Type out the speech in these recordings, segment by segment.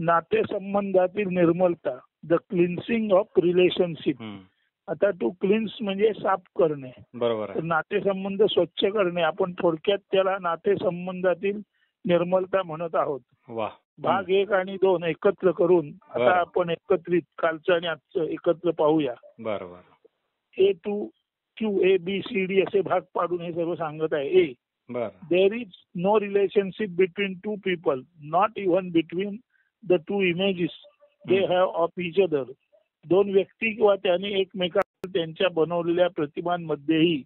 नातेसंबंधातील निर्मलता, the क्लिन्सिंग of relationship. आता to kilns म्हणजे साफ करणे, बरोबर. नातेसंबंध स्वच्छ करणे. आपण थोडक्यात त्याला नातेसंबंधातील निर्मलता म्हणत आहोत. भाग 1 आणि 2 एकत्र करून आता आपण एकत्रित कालचं आणि आजचं एकत्र पाहूया. बरोबर. A to Q, ABCD असे भाग पाडून हे सर्व सांगत आहे. A, there is no relationship between two people, not even between the two images they have of each other. दोन व्यक्ती किंवा त्यांनी एकमेकांना त्यांच्या बनवलेल्या प्रतिमांमध्येही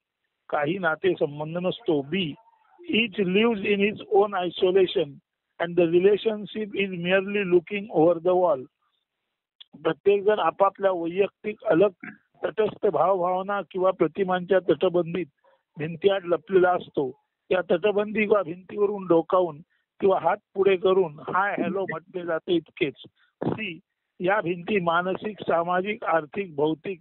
काही नातेसंबंध नसतो. B, each lives in his own isolation and the relationship is merely looking over the wall. प्रत्येक जण आपापल्या वैयक्तिक अलग तटस्थ भावभावना किंवा प्रतिमांच्या तटबंदीत भिंतीआड लपलेला असतो. त्या तटबंदी किंवा भिंतीवरून डोकावून किंवा हात पुढे करून हाय हॅलो म्हटले जाते इतकेच. C, या भिंती मानसिक, सामाजिक, आर्थिक, भौतिक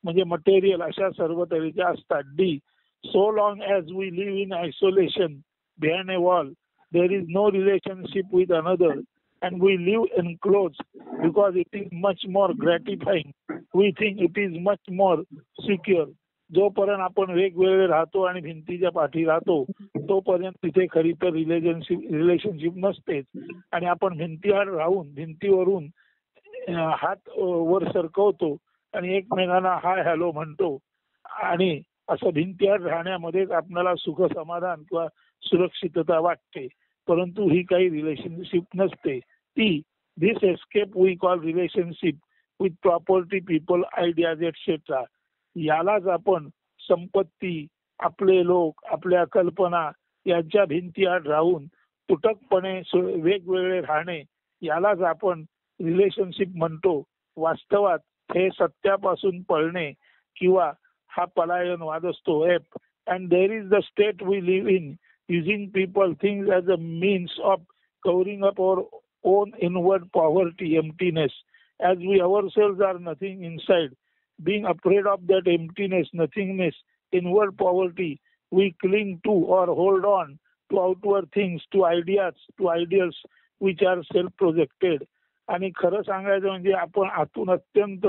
म्हणजे मटेरियल अशा सर्व तऱ्हेच्या असतात. D, so long as we live in isolation behind a wall, there is no relationship with another and we live enclosed because it is much more gratifying. We think it is much more secure. जोपर्यंत आपण वेगवेगळे राहतो आणि भिंतीच्या पाठी राहतो तोपर्यंत तिथे खरी तर रिलेशनशिप नसतेच. आणि आपण भिंतीआड राहून भिंतीवरून हात वर सरकवतो आणि एकमेकांना हाय हॅलो म्हणतो आणि असं भिंतीआड राहण्यामध्येच आपल्याला सुख समाधान किंवा सुरक्षितता वाटते. परंतु ही काही रिलेशनशिप नसते. ती this escape we call relationship with property, people, ideas etcetera. यालाच आपण संपत्ती, आपले लोक, आपल्या कल्पना यांच्या भिंतीआड राहून तुटकपणे वेगवेगळे राहणे यालाच आपण रिलेशनशिप म्हणतो. वास्तवात हे सत्यापासून पळणे किंवा हा पलायनवाद असतो. F, and there is the state we live in using people things as a means of covering up our own inward poverty, emptiness, as we ourselves are nothing inside. Being afraid of that emptiness, nothingness, inward poverty, we cling to or hold on to outward things, to ideas, to ideals which are self-projected. आणि खरं सांगायचं म्हणजे आपण आतून अत्यंत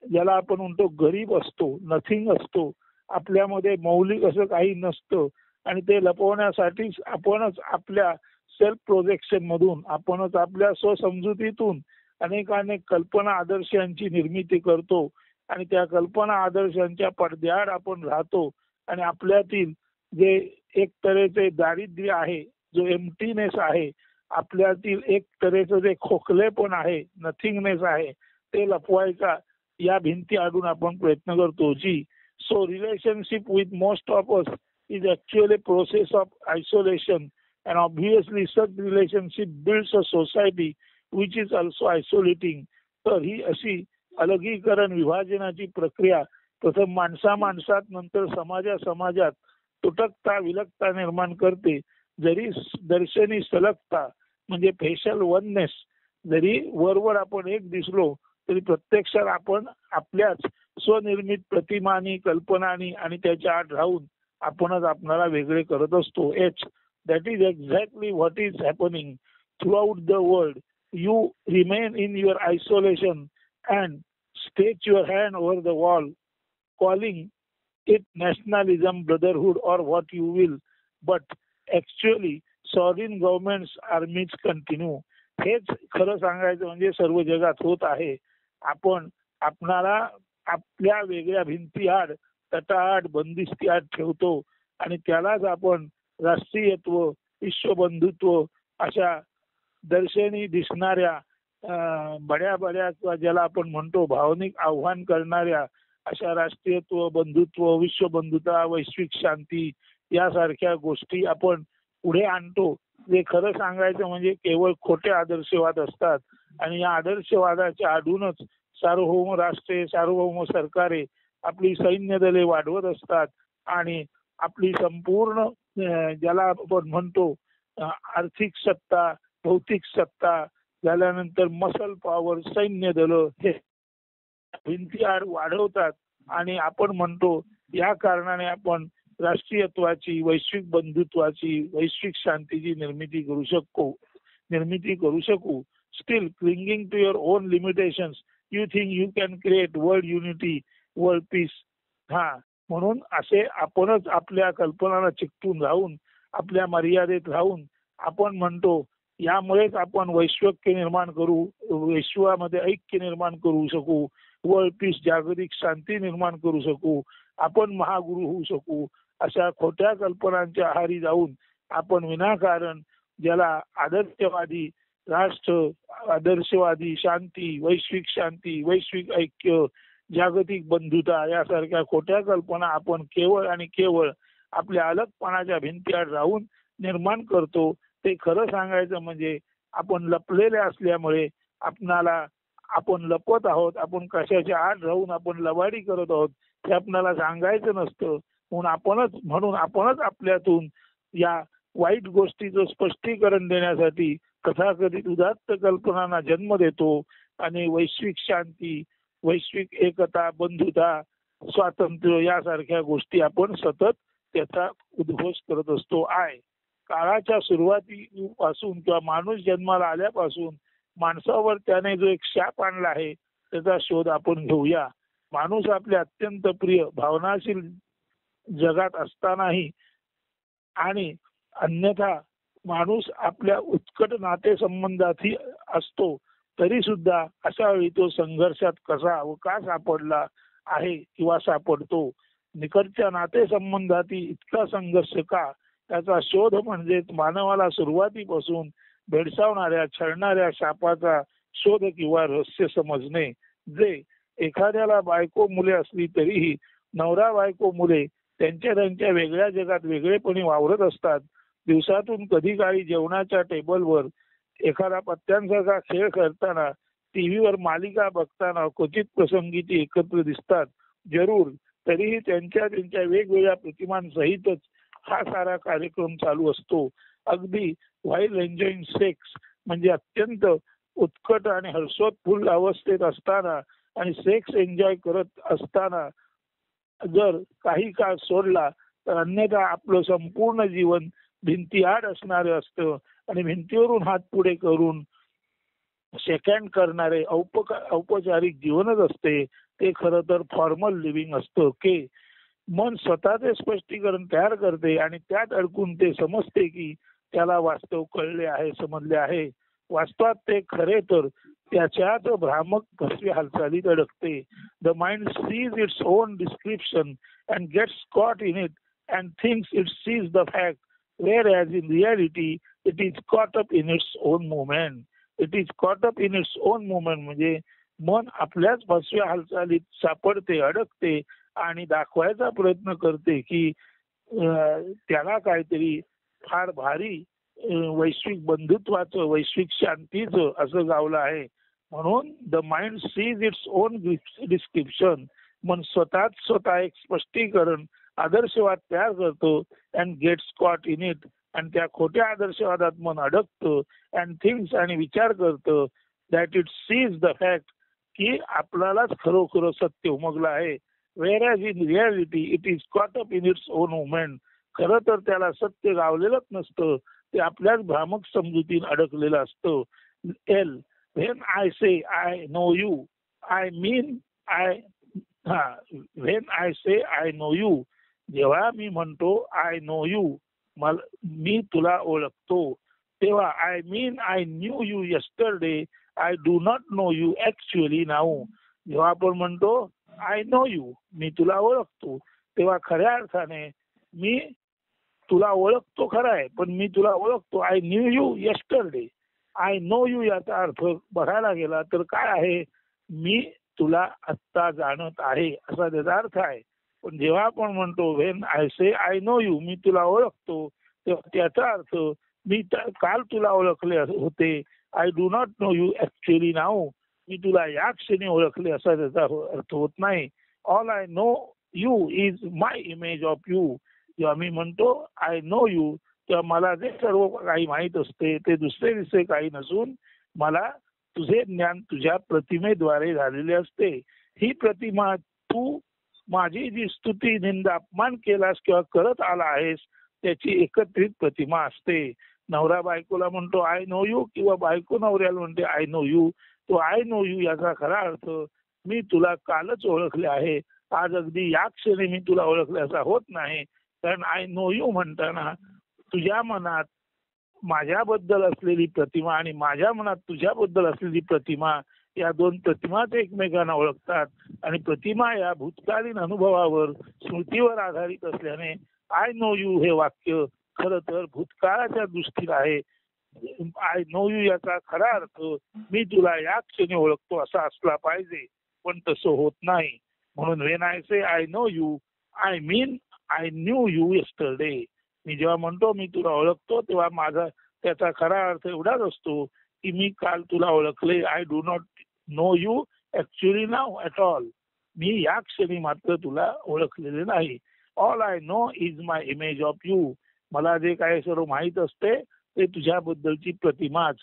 ज्याला आपण म्हणतो गरीब असतो, नथिंग असतो, आपल्यामध्ये मौलिक असं काही नसतं आणि ते लपवण्यासाठीच आपणच आपल्या सेल्फ प्रोजेक्शन मधून, आपणच आपल्या स्वसमजुतीतून अनेकानेक कल्पना आदर्शांची निर्मिती करतो आणि त्या कल्पना आदर्शांच्या पडद्याआड आपण राहतो आणि आपल्यातील जे एक तऱ्हेचे दारिद्र्य आहे, जो एम्प्टीनेस आहे, आपल्यातील एक तऱ्हेचं जे खोकलेपण आहे, नथिंगनेस आहे, ते लपवायचा या भिंती आडून आपण प्रयत्न करतो. जी so relationship with most of us is actually process of isolation and obviously such relationship builds a society which is also isolating. तर ही अशी अलगीकरण, विभाजनाची प्रक्रिया प्रथम माणसात नंतर समाजात तुटकता, विलगता निर्माण करते. जरी दर्शनी सलगता म्हणजे फेशल वननेस, जरी वरवर आपण एक दिसलो तरी प्रत्यक्षात आपण आपल्याच स्वनिर्मित प्रतिमानी, कल्पनानी आणि त्याच्या आड राहून आपणच आपणाला वेगळे करत असतो. H, that is exactly what is happening throughout the world. You remain in your isolation and stretch your hand over the wall, calling it nationalism, brotherhood, or what you will, but actually sovereign governments, armies continue. हेच खरं सांगायचं म्हणजे सर्व जगात होत आहे. आपण आपणाला आपल्या वेगळ्या भिंतीआड, तटाआड, बंदिस्तीआड ठेवतो आणि त्यालाच आपण राष्ट्रीयत्व, विश्वबंधुत्व अशा दर्शनी दिसणाऱ्या बड्या किंवा ज्याला आपण म्हणतो भावनिक आव्हान करणाऱ्या अशा राष्ट्रीयत्व, बंधुत्व, विश्वबंधुता, वैश्विक शांती यासारख्या गोष्टी आपण पुढे आणतो. जे खरं सांगायचं म्हणजे केवळ खोटे आदर्शवाद असतात आणि या आदर्शवादाच्या आडूनच सार्वभौम राष्ट्रे, सार्वभौम सरकारे आपली सैन्य दले वाढवत असतात आणि आपली संपूर्ण ज्याला आपण म्हणतो आर्थिक सत्ता, भौतिक सत्ता झाल्यानंतर मसल पॉवर, सैन्य दल हे भिंतीआड वाढवतात आणि आपण म्हणतो या कारणाने आपण राष्ट्रीयत्वाची, वैश्विक बंधुत्वाची, वैश्विक शांतीची निर्मिती करू शकू. Still clinging to your own limitations you think you can create world unity, world peace. म्हणून असे आपणच आपल्या कल्पनाला चिकटून राहून, आपल्या मर्यादेत राहून आपण म्हणतो यामुळेच आपण वैश्विक निर्माण करू, विश्वामध्ये ऐक्य निर्माण करू शकू, वर्ल्ड पीस जागतिक शांती निर्माण करू शकू, आपण महागुरु होऊ शकू. अशा खोट्या कल्पनांच्या आहारी जाऊन आपण विनाकारण ज्याला आदर्शवादी राष्ट्र, आदर्शवादी शांती, वैश्विक शांती, वैश्विक ऐक्य, जागतिक बंधुता यासारख्या खोट्या कल्पना आपण केवळ आणि केवळ आपल्या अलगपणाच्या भिंतीआड राहून निर्माण करतो. ते खरं सांगायचं म्हणजे आपण लपलेले असल्यामुळे आपणाला आपण लपत आहोत, आपण कशाच्या आड राहून आपण लबाडी करत आहोत हे आपल्याला सांगायचं नसतं. म्हणून आपणच आपल्यातून या वाईट गोष्टीचं स्पष्टीकरण देण्यासाठी तथाकथित उदात्त कल्पनांना जन्म देतो आणि वैश्विक शांती, वैश्विक एकता, बंधुता, स्वातंत्र्य यासारख्या गोष्टी आपण सतत त्याचा उद्घोष करत असतो. काळाच्या सुरुवातीपासून किंवा माणूस जन्माला आल्यापासून माणसावर त्याने जो एक शाप आणला आहे त्याचा शोध आपण घेऊया. माणूस आपल्या अत्यंत प्रिय भावनाशील जगात असतानाही आणि अन्यथा माणूस आपल्या उत्कट नातेसंबंधातही असतो तरी सुद्धा अशा वेळी तो संघर्षात कसा व का सापडला आहे किंवा सापडतो, निकटच्या नातेसंबंधातही इतका संघर्ष का, त्याचा शोध म्हणजे मानवाला सुरुवातीपासून भेडसावणाऱ्या छळणाऱ्या शापाचा शोध किंवा रहस्य समजणे. जे एखाद्याला बायको मुले असली तरीही नवरा बायको मुले त्यांच्या वेगळ्या जगात वेगळेपणी वावरत असतात. दिवसातून कधी काळी जेवणाच्या टेबलवर एखादा पत्त्यांसारखा खेळ करताना, टीव्हीवर मालिका बघताना क्वचित प्रसंगी ती एकत्र दिसतात जरूर, तरीही त्यांच्या वेगवेगळ्या प्रतिमांसहितच हा सारा कार्यक्रम चालू असतो. अगदी व्हाईल एन्जॉईंग सेक्स म्हणजे अत्यंत उत्कट आणि हर्षोत्फुल्ल अवस्थेत असताना आणि सेक्स एन्जॉय करत असताना जर काही काळ सोडला तर अन्यथा आपलं संपूर्ण जीवन भिंतीआड असणारे असतं आणि भिंतीवरून हात पुढे करून सेकंड करणारे औपचारिक जीवनच असते. ते खरं तर फॉर्मल लिव्हिंग असतं. मन स्वतःचे स्पष्टीकरण तयार करते आणि त्यात अडकून ते समजते की त्याला वास्तव कळले आहे, समजले आहे. वास्तवात ते खरे तर त्याच्यात भ्रामक फसव्या हालचालीत अडकते. The mind sees its own description and gets caught in it and thinks it sees the fact whereas in reality it is caught up in its own movement. It is caught up in its own movement म्हणजे मन आपल्याच फसव्या हालचालीत सापडते, अडकते आणि दाखवायचा प्रयत्न करते की त्याला काहीतरी फार भारी वैश्विक बंधुत्वाचं, वैश्विक शांतीचं असं गावलं आहे. म्हणून the mind sees its own description, मन स्वतः एक स्पष्टीकरण आदर्शवाद तयार करतो and gets caught in it, आणि त्या खोट्या आदर्शवादात मन अडकतं अँड थिंक्स आणि विचार करतं that it sees the fact की आपल्यालाच खरोखर सत्य उमगलं आहे. whereas in reality it is caught up in its own movement. खरं तर त्याला सत्य गावलेलंच नसतं, ते आपल्याच भ्रामक समजुतीत अडकलेलं असतं. when I say I know you, I mean when I say I know you, जेव्हा मी म्हणतो आय नो यू, मी तुला ओळखतो, तेव्हा I mean I knew you yesterday, I do not know you actually now. जेव्हा आपण म्हणतो आय नो यू, मी तुला ओळखतो, तेव्हा खऱ्या अर्थाने मी तुला ओळखतो खरं आहे, पण मी तुला ओळखतो. I knew you yesterday, I know you याचा अर्थ बघायला गेला तर काय आहे, मी तुला आत्ता जाणत आहे असा त्याचा अर्थ आहे. पण जेव्हा आपण म्हणतो when I say I know you, मी तुला ओळखतो, तेव्हा त्याचा अर्थ मी काल तुला ओळखले होते. I do not know you actually now, मी तुला या क्षणी ओळखले असा त्याचा अर्थ होत नाही. All I know you is my image of you. जेव्हा मी म्हणतो आय नो यू तेव्हा मला जे सर्व काही माहीत असते ते दुसरे विषय काही नसून मला तुझे ज्ञान तुझ्या प्रतिमेद्वारे झालेले असते. ही प्रतिमा तू माझी जी स्तुती निंदा अपमान केलास किंवा करत आला आहेस त्याची एकत्रित प्रतिमा असते. नवरा बायकोला म्हणतो आय नो यू, किंवा बायको नवऱ्याला म्हणते आय नो यू, तो आय नो यू याचा खरा अर्थ मी तुला कालच ओळखले आहे, आज अगदी या क्षणी मी तुला ओळखले असा होत नाही. कारण आय नो यू म्हणताना तुझ्या मनात माझ्याबद्दल असलेली प्रतिमा आणि माझ्या मनात तुझ्याबद्दल असलेली प्रतिमा, या दोन प्रतिमाच एकमेकांना ओळखतात. आणि प्रतिमा या भूतकालीन अनुभवावर, स्मृतीवर आधारित असल्याने आय नो यू हे वाक्य खरं तर भूतकाळाच्या दृष्टीने आहे. आय नो यू याचा खरा अर्थ मी तुला या क्षणी ओळखतो असा असला पाहिजे, पण तसं होत नाही. म्हणून when I say I know you, I mean I knew you yesterday. मी जेव्हा म्हणतो मी तुला ओळखतो, तेव्हा माझा त्याचा खरा अर्थ एवढाच असतो की मी काल तुला ओळखले. I do not know you actually now at all. मी या क्षणी मात्र तुला ओळखलेले नाही. All I know is my image of you. मला जे काही सर्व माहीत असते ते तुझ्याबद्दलची प्रतिमाच.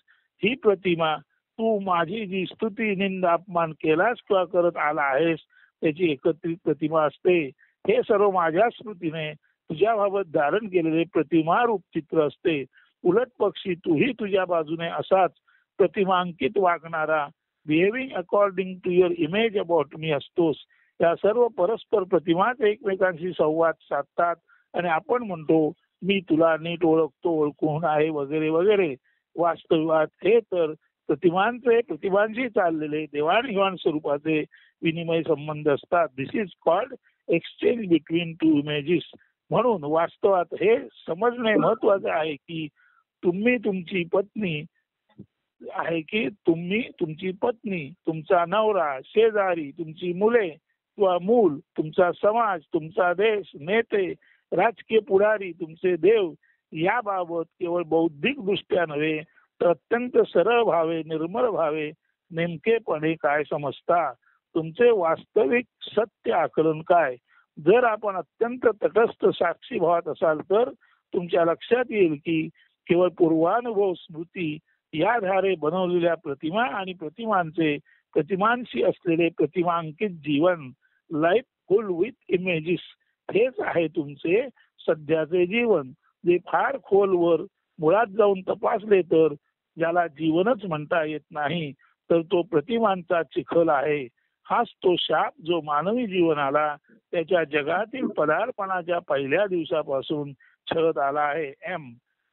ही प्रतिमा तू माझी जी स्तुती निंदा अपमान केलास किंवा करत आला आहेस त्याची एकत्रित प्रतिमा असते. हे सर्व माझ्या स्मृतीने तुझ्याबाबत धारण केलेले प्रतिमारूप चित्र असते. उलट पक्षी तूही तुझ्या बाजूने असाच प्रतिमांकित वागणारा, behaving according to your image about me असतोस. या सर्व परस्पर प्रतिमाच एकमेकांशी संवाद साधतात आणि आपण म्हणतो मी तुला नीट ओळखतो, ओळखून आहे वगैरे वगैरे. वास्तवात हे तर प्रतिमांशी चाललेले देवाणघेवाण स्वरूपाचे विनिमय संबंध असतात. This is called exchange between two images. म्हणून वास्तवात हे समजणे महत्वाचे आहे की तुम्ही तुमची पत्नी, तुमचा नवरा, शेजारी, तुमची मुले किंवा मूल, तुमचा समाज, तुमचा देश, नेते, राजकीय पुढारी, तुमचे देव याबाबत केवळ बौद्धिक दृष्ट्या नव्हे तर अत्यंत सरळ भावे, निर्मळ भावे, नेमकेपणे काय समजता. तुमचे वास्तविक सत्य आकलन काय. जर आपण अत्यंत तटस्थ साक्षी भावात असाल तर तुमच्या लक्षात येईल की केवळ पूर्वानुभव, स्मृती याद्वारे बनवलेल्या प्रतिमा आणि प्रतिमांशी असलेले प्रतिमांकित जीवन, लाईफ फुल विथ इमेजेस, हेच आहे तुमचे सध्याचे जीवन. जे फार खोलवर मुळात जाऊन तपासले तर ज्याला जीवनच म्हणता येत नाही, तर तो प्रतिमांचा चिखल आहे. हाच तो शाप जो मानवी जीवनाला त्याच्या जगातील पदार्पणाच्या पहिल्या दिवसापासून छळत आला आहे.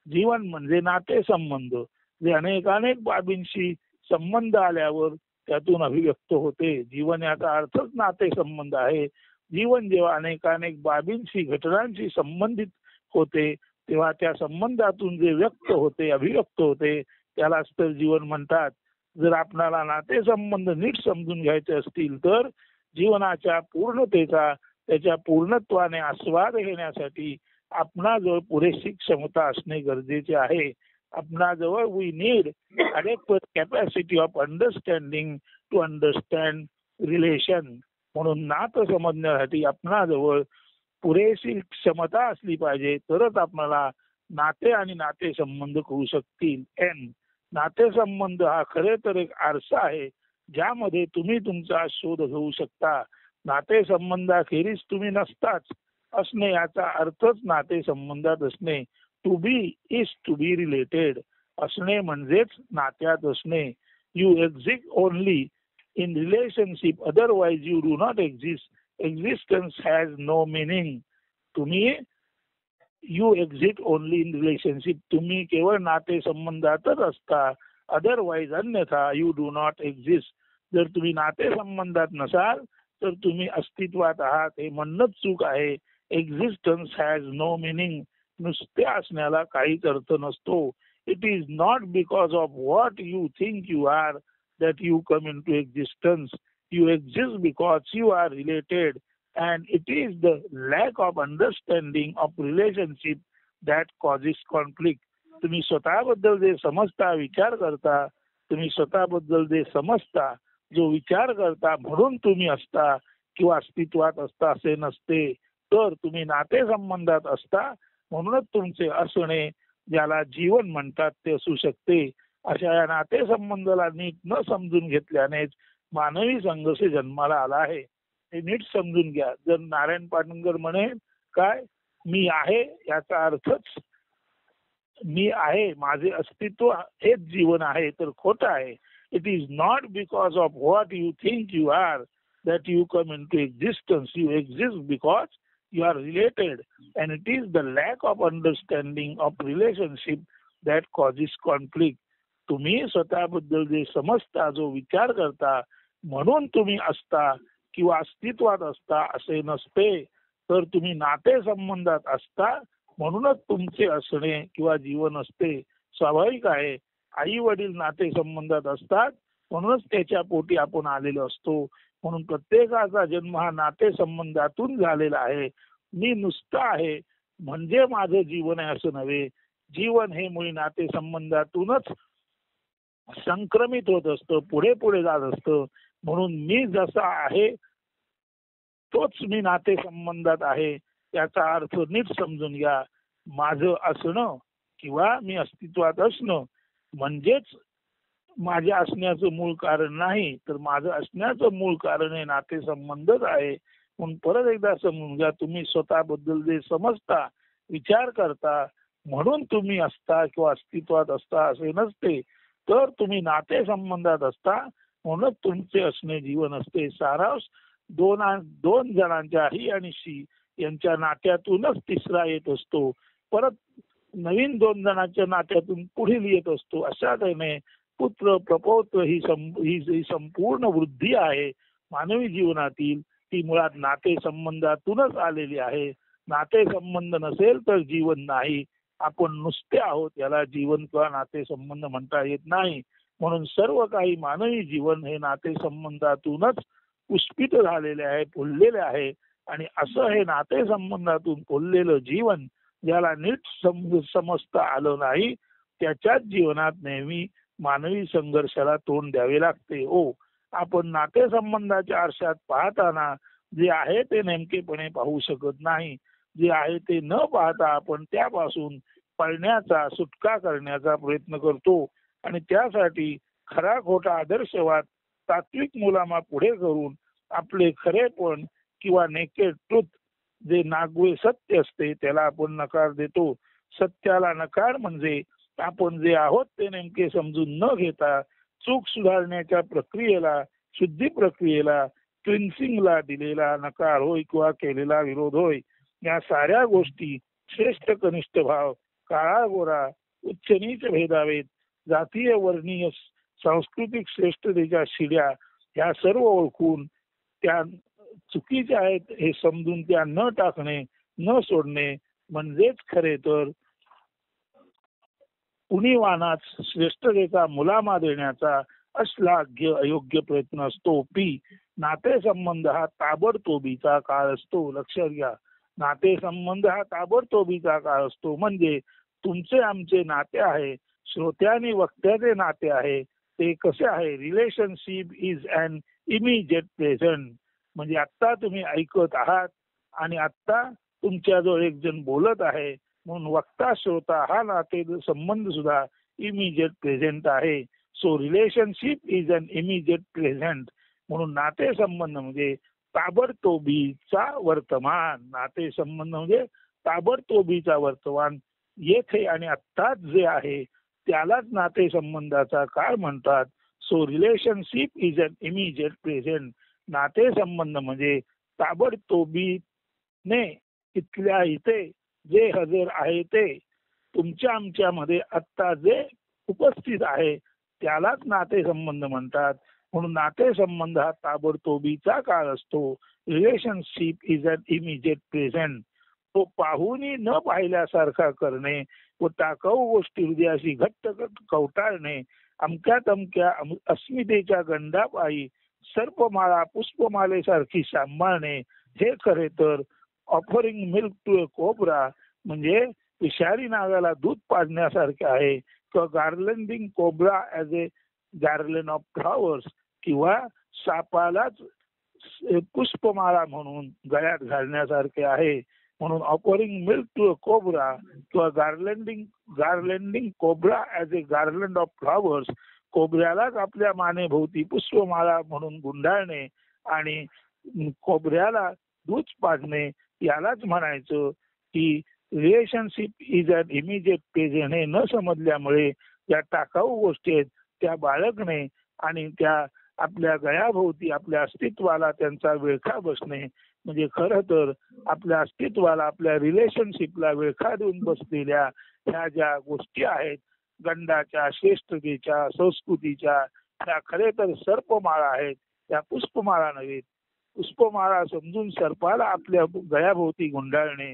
जीवन म्हणजे नातेसंबंध, जे अनेकानेक बाबींशी संबंध आल्यावर त्यातून अभिव्यक्त होते. जीवन याचा अर्थच नातेसंबंध आहे. जीवन जेव्हा अनेकानेक बाबींशी, घटनांशी संबंधित होते तेव्हा त्या संबंधातून जे व्यक्त होते, अभिव्यक्त होते त्यालाच तर जीवन म्हणतात. जर आपणाला नातेसंबंध नीट समजून घ्यायचे असतील तर जीवनाच्या पूर्णतेचा, त्याच्या पूर्णत्वाने आस्वाद घेण्यासाठी आपणाजवळ पुरेशी क्षमता असणे गरजेचे आहे. आपणाजवळ we need adequate capacity of understanding to understand relation. म्हणून नातं समजण्यासाठी आपणाजवळ पुरेशी क्षमता असली पाहिजे, तरच आपल्याला नाते आणि नातेसंबंध कळू शकतील. नातेसंबंध हा खरे तर एक आरसा आहे ज्यामध्ये तुम्ही तुमचा शोध घेऊ शकता. नातेसंबंधाखेरीज तुम्ही नसताच असणे याचा अर्थच नातेसंबंधात असणे. To be is to be related. असणे म्हणजेच नात्यात असणे. You exist only in relationship, otherwise you do not exist. Existence has no meaning. तुम्ही you exist only in relationship, तुम्ही केवळ नातेसंबंधातच असता. अदरवाइज अन्यथा यू डू नॉट एक्झिस्ट. जर तुम्ही नातेसंबंधात नसाल तर तुम्ही अस्तित्वात आहात हे म्हणणंच चूक आहे. Existence has no meaning. नुसते असण्याला काहीच अर्थ नसतो. It is not because of what you think you are that you come into existence. You exist because you are related, and it is the lack of understanding of relationship that causes conflict. तुम्ही स्वतःबद्दल जे समजता, विचार करता, तुम्ही स्वतःबद्दल जे समजता, जो विचार करता म्हणून तुम्ही असता किंवा अस्तित्वात असता असे नसते. तर तुम्ही नातेसंबंधात असता म्हणूनच तुमचे असणे ज्याला जीवन म्हणतात ते असू शकते. अशा या नातेसंबंधाला नीट न समजून घेतल्यानेच मानवी संघर्ष जन्माला आला आहे. हे नीट समजून घ्या. जर नारायण पाटणकर म्हणे काय मी आहे याचा अर्थच मी आहे, माझे अस्तित्व हेच जीवन आहे, तर खोटं आहे. It is not because of what you think you are that you come into existence. You exist because you are related, and it is the lack of understanding of relationship that causes conflict. तुम्ही स्वतःबद्दल जे समजता, जो विचार करता, म्हणून तुम्ही असता किंवा अस्तित्वात असता असे नसते, तर तुम्ही नातेसंबंधात असता म्हणूनच तुमचे असणे किंवा जीवन असते. स्वाभाविक आहे, आई वडील नातेसंबंधात असतात म्हणूनच त्याच्या पोटी आपण आलेलो असतो. म्हणून प्रत्येकाचा जन्म हा नातेसंबंधातून झालेला आहे. मी नुसतं आहे म्हणजे माझं जीवन आहे असं नव्हे. जीवन हे मुळी नातेसंबंधातूनच संक्रमित होत असतं, पुढे पुढे जात असतं. म्हणून मी जसा आहे तोच मी नातेसंबंधात आहे, याचा अर्थ नीट समजून घ्या. माझं असणं किंवा मी अस्तित्वात असणं म्हणजेच माझ्या असण्याचं मूळ कारण नाही, तर माझं असण्याचं मूळ कारण हे नातेसंबंधच आहे. म्हणून परत एकदा समजून घ्या, तुम्ही स्वतःबद्दल जे समजता, विचार करता म्हणून तुम्ही असता किंवा अस्तित्वात असता असे नसते, तर तुम्ही नातेसंबंधात असता म्हणून तुमचे असणे जीवन असते. सारांश दोन जणांच्या ही आणि शी यांच्या नात्यातूनच तिसरा येत असतो, परत नवीन 2 जणांच्या नात्यातून पुढील येत असतो. अशा तऱ्हेने पुत्र प्रपौत्र ही संपूर्ण वृद्धी आहे मानवी जीवनातील, ती मुळात नातेसंबंधातूनच आलेली आहे. नातेसंबंध नसेल तर जीवन नाही. आपण नुसते आहोत, याला जीवन किंवा नातेसंबंध म्हणता येत नाही. म्हणून सर्व काही मानवी जीवन हे नातेसंबंधातूनच पुष्पित झालेले आहे, फुललेले आहे. आणि असं हे नातेसंबंधातून फुललेलं जीवन ज्याला नीट समजता आलं नाही, त्याच्याच जीवनात नेहमी मानवी संघर्षाला तोंड द्यावे लागते. आपण नातेसंबंधाच्या आरशात पाहताना जे आहे ते नेमकेपणे पाहू शकत नाही. जे आहे ते न पाहता आपण त्यापासून पळण्याचा, सुटका करण्याचा प्रयत्न करतो. आणि त्यासाठी खरा खोटा आदर्शवाद, तात्विक मुलामा पुढे करून आपले खरेपण किंवा नेकेड ट्रुथ, जे नागवे सत्य असते, त्याला आपण नकार देतो. सत्याला नकार म्हणजे आपण जे आहोत ते नेमके समजून न घेता चूक सुधारण्याच्या प्रक्रियेला, शुद्धी प्रक्रियेला, क्लिन्सिंगला दिलेला नकार होय किंवा केलेला विरोध होय. या साऱ्या गोष्टी श्रेष्ठ कनिष्ठ भाव, काळा गोरा, उच्च नीच भेदावेत, जातीय वर्णीय सांस्कृतिक श्रेष्ठतेच्या शिड्या, ह्या सर्व ओळखून त्या चुकीच्या आहेत हे समजून त्या न टाकणे, न सोडणे म्हणजेच खरे तर उणीवानाच श्रेष्ठतेचा मुलामा देण्याचा अश्लाघ्य अयोग्य प्रयत्न असतो. नातेसंबंध हा ताबडतोबीचा काळ असतो. लक्षात घ्या, नातेसंबंध हा ताबडतोबीचा काळ असतो. म्हणजे तुमचे आमचे नाते आहे, श्रोत्या आणि वक्त्याचे नाते आहे. ते कसे आहे? Relationship is an immediate present. म्हणजे आत्ता तुम्ही ऐकत आहात आणि आत्ता तुमच्याजवळ एक जण बोलत आहे, म्हणून वक्ता श्रोता हा नाते संबंध सुद्धा इमिजिएट प्रेझेंट आहे. So relationship is an immediate present. म्हणून नातेसंबंध म्हणजे ताबडतोबीचा वर्तमान. नातेसंबंध म्हणजे ताबडतोबीचा वर्तमान, येथे आणि आत्ताच जे आहे त्यालाच नातेसंबंधाचा काळ म्हणतात. So relationship is an immediate present. नातेसंबंध म्हणजे ताबडतोबीने इथल्या इथे जे हजर आहे ते, तुमच्या आमच्यामध्ये आत्ता जे उपस्थित आहे त्यालाच नातेसंबंध म्हणतात. म्हणून नातेसंबंध हा ताबडतोबीचा काळ असतो. Relationship is an immediate present. तो पाहूनही न पाहिल्यासारखा करणे व टाकाऊ गोष्टी हृदयाशी घट्ट कवटाळणे, अमक्या तमक्या अस्मितेच्या गंधापायी सर्पमाळा पुष्पमालेसारखी सांभाळणे, हे खरे तर offering milk to a cobra म्हणजे विषारी नागाला दूध पाजण्यासारखे आहे. किंवा garlanding cobra as a garland of flowers, किंवा सापालाच पुष्पमाळा म्हणून गळ्यात घालण्यासारखे आहे. म्हणून offering milk to a cobra किंवा garlanding cobra as a garland of flowers, कोबऱ्यालाच आपल्या मानेभोवती पुष्पमाळा म्हणून गुंडाळणे आणि कोबऱ्याला दूध पाजणे, यालाच म्हणायचं की relationship is an immediate present हे न समजल्यामुळे ज्या टाकाऊ गोष्टी आहेत त्या बाळगणे आणि त्या आपल्या गळ्याभोवती आपल्या अस्तित्वाला त्यांचा विळखा बसणे म्हणजे खरं तर आपल्या अस्तित्वाला आपल्या रिलेशनशिपला विळखा देऊन बसलेल्या ह्या ज्या गोष्टी आहेत गंडाच्या श्रेष्ठतेच्या संस्कृतीच्या त्या खरे तर सर्पमाळा आहेत. त्या पुष्पमाळा नव्हेत. पुष्पमाळा समजून सर्पाला आपल्या गळ्याभोवती गुंडाळणे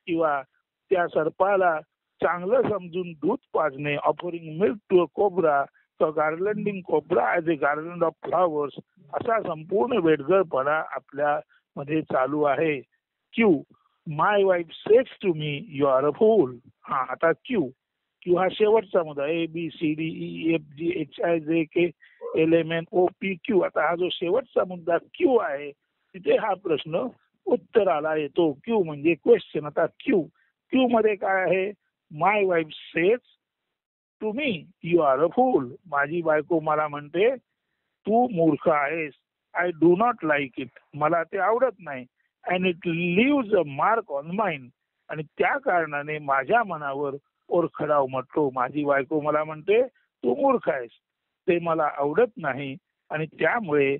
किंवा त्या सर्पाला चांगलं समजून दूध पाजणे offering milk to a cobra garlanding cobra as a garland of flowers असा संपूर्ण वेडगळपणा आपल्या मध्ये चालू आहे. क्यू माय वाईफ सेक्स to me you are a fool. हा आता क्यू क्यू हा शेवटचा मुद्दा ABCDEFGHIJKLMNOPQ. आता हा जो शेवटचा मुद्दा क्यू आहे तिथे हा प्रश्न उत्तराला येतो. क्यू म्हणजे क्वेश्चन. आता क्यू क्यू मध्ये काय आहे माय वाईफ सेक्स to me you are a fool. माझी बायको मला म्हणते तू मूर्ख आहेस. I do not like it. मला ते आवडत नाही. And it leaves a mark on mind. आणि त्या कारणाने माझ्या मनावर ओरखडा उमटतो. माझी बायको मला म्हणते तू मूर्ख आहेस. ते मला आवडत नाही आणि त्यामुळे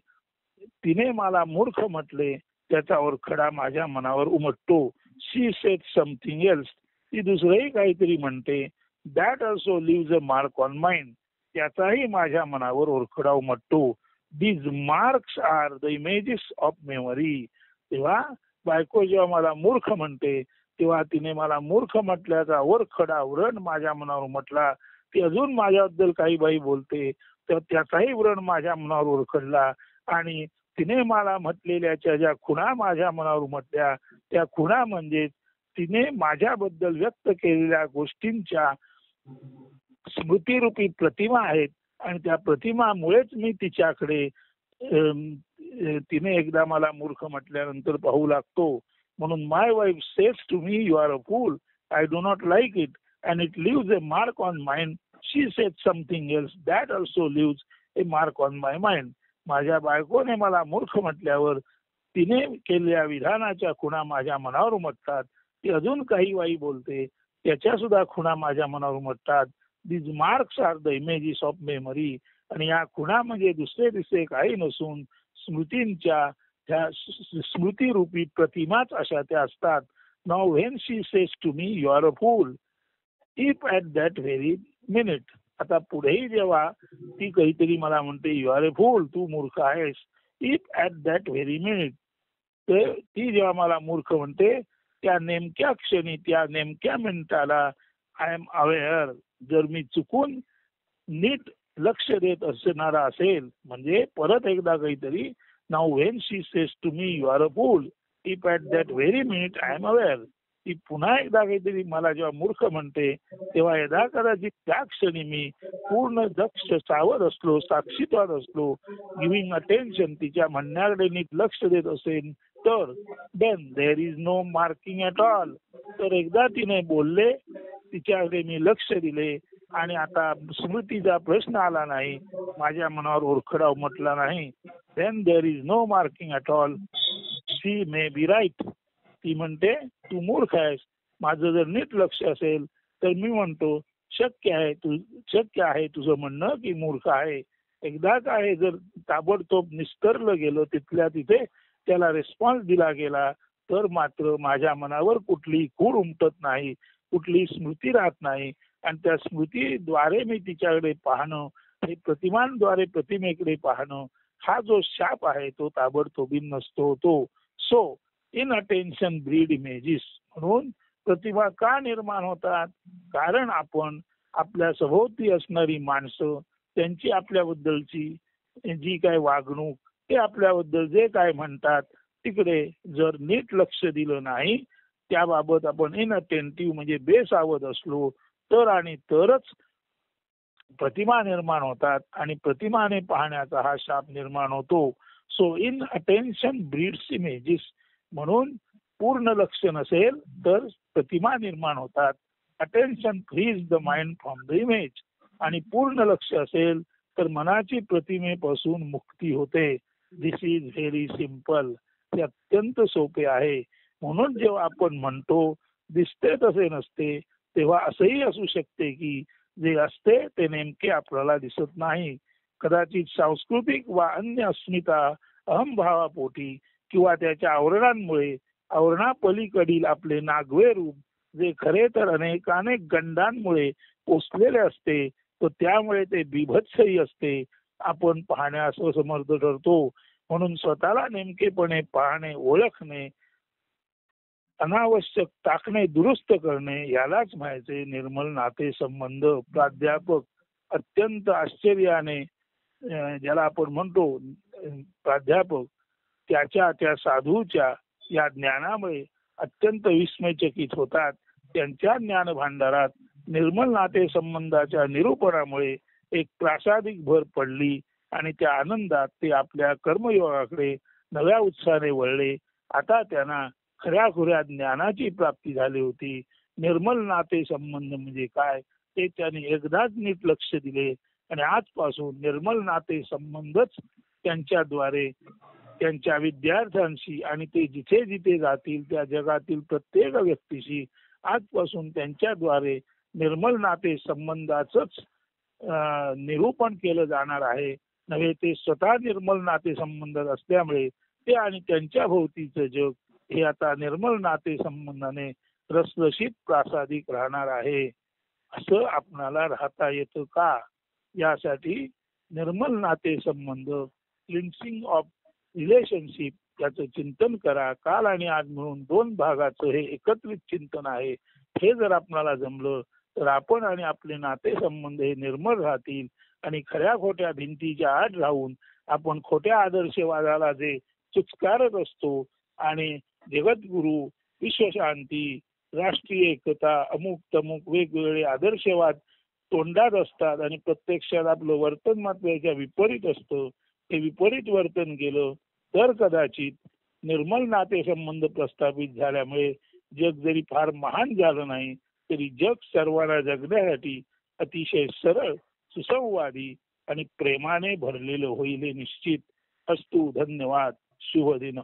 तिने मला मूर्ख म्हटले त्याचा ओरखडा माझ्या मनावर उमटतो. She said something else. ती दुसरंही काहीतरी म्हणते. That also leaves a mark on mind. त्याचाही माझ्या मनावर ओरखडा उमटतो. These marks are the images of memory. तेव्हा बायको जेव्हा मला मूर्ख म्हणते तेव्हा तिने मला मूर्ख म्हटल्याचा ओरखडा व्रण माझ्या मनावर उमटला. ती अजून माझ्याबद्दल काही बाई बोलते तर त्याचाही व्रण माझ्या मनावर ओरखडला आणि तिने मला म्हटलेल्याच्या ज्या खुणा माझ्या मनावर उमटल्या त्या खुणा म्हणजे तिने माझ्याबद्दल व्यक्त केलेल्या गोष्टींच्या स्मृतिरूपी प्रतिमा आहेत आणि त्या प्रतिमामुळेच मी तिच्याकडे तिने एकदा मला मूर्ख म्हटल्यानंतर पाहू लागतो. म्हणून my wife says to me you are a fool. I do not like it and it leaves a mark on mind. She says something else that also leaves a mark on my mind. माझ्या बायकोने मला मूर्ख म्हटल्यावर तिने केलेल्या विधानाच्या खुणा माझ्या मनावर उमटतात. ती अजून काही वाई बोलते त्याच्या सुद्धा खुणा माझ्या मनावर उमटतात. These marks are the images of memory. आणि या खुणा म्हणजे दुसरे दिसते काही नसून स्मृतींच्या त्या स्मृतिरूपी प्रतिमाच अशा त्या असतात. Now when she says to me you are a fool if at that very minute. आता पुढेही जेव्हा ती काहीतरी मला म्हणते यू आर ए फूल तू मूर्ख आहेस. If at that very minute. तर ती जेव्हा मला मूर्ख म्हणते त्या नेमक्या क्षणी त्या नेमक्या मिनिटाला आय एम अवेअर. जर मी चुकून नीट लक्ष देत असणारा असेल म्हणजे परत एकदा काहीतरी now when she says to me you are a fool if at that very minute I am aware. ती पुन्हा एकदा काहीतरी मला जेव्हा मूर्ख म्हणते तेव्हा यदा कदाचित त्या क्षणी मी पूर्ण दक्ष सावध असलो साक्षीत्वात असलो गिव्हिंग अटेन्शन तिच्या म्हणण्याकडे नीट लक्ष देत असेल तर then there is no marking at all. तर एकदा तिने बोलले तिच्याकडे मी लक्ष दिले आणि आता स्मृतीचा प्रश्न आला नाही माझ्या मनावर ओरखडा उमटला नाही. Then there is no marking at all. She may be right. ती म्हणते तू मूर्ख आहेस. माझं जर नीट लक्ष असेल तर मी म्हणतो शक्य आहे तुझं म्हणणं की मूर्ख आहे. एकदा काय जर ताबडतोब निस्तरलं गेलं तिथल्या तिथे त्याला रिस्पॉन्स दिला गेला तर मात्र माझ्या मनावर कुठली खूण उमटत नाही कुठली स्मृती राहत नाही आणि त्या स्मृतीद्वारे मी तिच्याकडे पाहणं हे प्रतिमांद्वारे प्रतिमेकडे पाहणं हा जो शाप आहे तो ताबडतोबी नसतो तो. So in attention breed images. म्हणून प्रतिभा का निर्माण होतात कारण आपण आपल्या सभोवती असणारी माणसं त्यांची आपल्याबद्दलची जी काय वागणूक ते आपल्याबद्दल जे काय म्हणतात तिकडे जर नीट लक्ष दिलं नाही त्याबाबत आपण इनअटेंटिव्ह म्हणजे बेसावध असलो तर आणि तरच प्रतिमा निर्माण होतात आणि प्रतिमाने पाहण्याचा हा शाप निर्माण होतो. So inattention breeds images. म्हणून पूर्ण लक्ष नसेल तर प्रतिमा निर्माण होतात. Attention frees the mind from the image. आणि पूर्ण लक्ष असेल तर मनाची प्रतिमेपासून मुक्ती होते. This is very simple. हे अत्यंत सोपे आहे. म्हणून जेव्हा आपण म्हणतो दिसते तसे नसते, तेव्हा असंही असू शकते की जे असते ते नेमके आपल्याला दिसत नाही. कदाचित सांस्कृतिक वा अन्य अस्मिता अहमभावापोटी किंवा त्याच्या आवरणांमुळे आवरणापलीकडील आपले नागवे रूप जे खरे तर अनेकानेक गंडांमुळे पोचलेले असते, तर त्यामुळे ते बिभत्सही असते. आपण पाहण्यास असमर्थ ठरतो. म्हणून स्वतःला नेमकेपणे पाहणे, ओळखणे, अनावश्यक टाकणे, दुरुस्त करणे यालाच म्हणायचे निर्मल नाते संबंध. प्राध्यापक अत्यंत आश्चर्याने ज्याला आपण म्हणतो प्राध्यापक त्याच्या त्या साधूच्या या ज्ञानामुळे अत्यंत विस्मयचकित होतात. त्यांच्या ज्ञान भांडारात निर्मल नाते संबंधाच्या निरूपणामुळे एक प्रासादिक भर पडली आणि त्या आनंदात ते आपल्या कर्मयोगाकडे नव्या उत्साहाने वळले. आता त्यांना खऱ्याखुऱ्या ज्ञानाची प्राप्ती झाली होती. निर्मल नाते संबंध म्हणजे काय ते त्यांनी एकदाच नीट लक्ष दिले आणि आजपासून निर्मल नाते संबंधच त्यांच्याद्वारे त्यांच्या विद्यार्थ्यांशी आणि ते जिथे जिथे जातील त्या जगातील प्रत्येक व्यक्तीशी आजपासून त्यांच्याद्वारे निर्मल नाते संबंधाचंच निरूपण केलं जाणार आहे. नव्हे ते स्वतः निर्मल नाते संबंध असल्यामुळे ते आणि त्यांच्या भोवतीचं जग हे आता निर्मल नाते संबंधाने रसरशीत प्रासादिक राहणार आहे. असं आपणाला राहता येतं का? यासाठी निर्मल नाते संबंध, क्लिन्सिंग ऑफ रिलेशनशिप याचं चिंतन करा. काल आणि आज म्हणून 2 भागाचं हे एकत्रित चिंतन आहे. हे जर आपल्याला जमलं तर आपण आणि आपले नाते संबंध हे निर्मल राहतील आणि खऱ्या खोट्या भिंतीच्या आड राहून आपण खोट्या आदर्शवादाला जे चुचकारत असतो आणि जगद्गुरु, विश्वशांती, राष्ट्रीय एकता, अमुक तमुक वेगवेगळे आदर्शवाद तोंडात असतात आणि प्रत्यक्षात आपलं वर्तन मात्र याच्या विपरीत असतं. ते विपरीत वर्तन केलं तर कदाचित निर्मल नाते संबंध प्रस्थापित झाल्यामुळे जग जरी फार महान झालं नाही तरी जग सर्वांना जगण्यासाठी अतिशय सरळ, सुसंवादी आणि प्रेमाने भरलेलं होईल हे निश्चित. अस्तु. धन्यवाद. शुभ दिन.